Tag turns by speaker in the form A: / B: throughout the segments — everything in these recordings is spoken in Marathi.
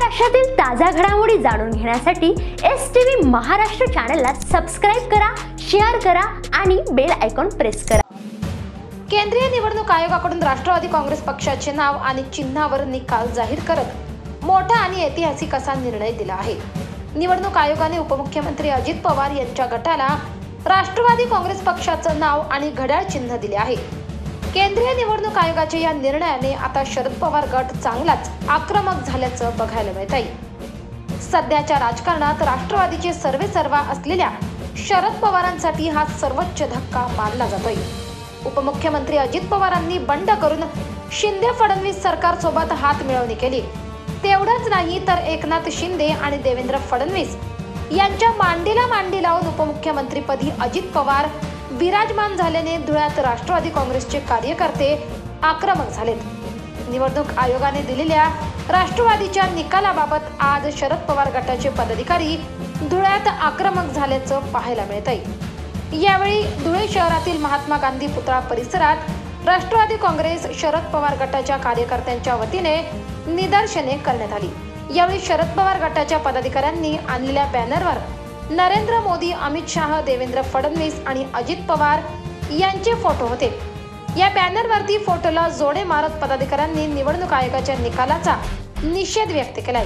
A: महाराष्ट्रातील ताज्या घडामोडी जाणून घेण्यासाठी STV महाराष्ट्र चॅनलला सबस्क्राइब करा, शेअर करा आणि बेल आयकॉन प्रेस करा।
B: केंद्रीय निवडणूक आयोगाकडून राष्ट्रवादी काँग्रेस पक्षाचे नाव आणि चिन्हावर निकाल जाहीर करत मोठा आणि ऐतिहासिक असा निर्णय दिला आहे। निवडणूक आयोगाने उपमुख्यमंत्री अजित पवार यांच्या गटाला राष्ट्रवादी काँग्रेस पक्षाचं नाव आणि घड्याळ चिन्ह दिले आहे। केंद्रीय निवडणूक आयोगाच्या या निर्णयाने आता शरद पवार गट चांगलाच आक्रमक झाल्याचं बघायला मिळत आहे। सध्याच्या राजकारणात राष्ट्रवादीचे सर्वेसर्वा असलेल्या शरद पवारांसाठी हा सर्वोच्च धक्का मानला जातोय। उपमुख्यमंत्री अजित पवारांनी बंड करून शिंदे फडणवीस सरकारसोबत हात मिळवणी केली। तेवढंच नाही तर एकनाथ शिंदे आणि देवेंद्र फडणवीस यांच्या मांडीला मांडी लावून उपमुख्यमंत्रीपदी अजित पवार विराजमान झाल्याने धुळ्यात राष्ट्रवादी काँग्रेसचे कार्यकर्ते आक्रमक झालेत। निवडणूक आयोगाने दिलेल्या राष्ट्रवादीच्या निकालाबाबत आज शरद पवार गटाचे पदाधिकारी धुळ्यात आक्रमक झाल्याचं पाहायला मिळत आहे। यावेळी धुळे शहरातील महात्मा गांधी पुतळा परिसरात राष्ट्रवादी काँग्रेस शरद पवार गटाच्या कार्यकर्त्यांच्या वतीने निदर्शने करण्यात आली। यावेळी शरद पवार गटाच्या पदाधिकाऱ्यांनी आणलेल्या बॅनरवर नरेंद्र मोदी, अमित शाह, देवेंद्र फडणवीस आणि अजित पवार यांचे फोटो होते। या बॅनरवरती फोटोला जोडे मारत पदाधिकाऱ्यांनी निवडणूक आयोगाच्या निकालाचा निषेध व्यक्त केलाय।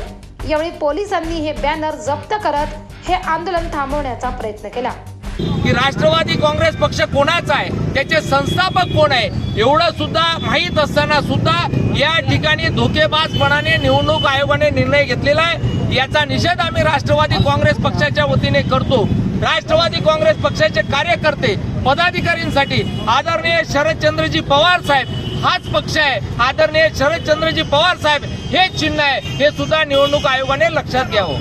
B: यावेळी पोलिसांनी हे बॅनर जप्त करत हे आंदोलन थांबवण्याचा प्रयत्न केला।
C: की राष्ट्रवादी काँग्रेस पक्ष कोणाचा आहे, त्याचे संस्थापक कोण आहे एवढं सुद्धा माहीत असताना सुद्धा या ठिकाणी धोकेबाजपणाने निवडणूक आयोगाने निर्णय घेतलेला आहे। याचा निषेध आम्ही राष्ट्रवादी काँग्रेस पक्षाच्या वतीने करतो। राष्ट्रवादी काँग्रेस पक्षाचे कार्यकर्ते पदाधिकाऱ्यांसाठी आदरणीय शरदचंद्रजी पवार साहेब हाच पक्ष आहे, आदरणीय शरदचंद्रजी पवार साहेब हे चिन्ह आहे, हे सुद्धा निवडणूक आयोगाने लक्षात घ्यावं।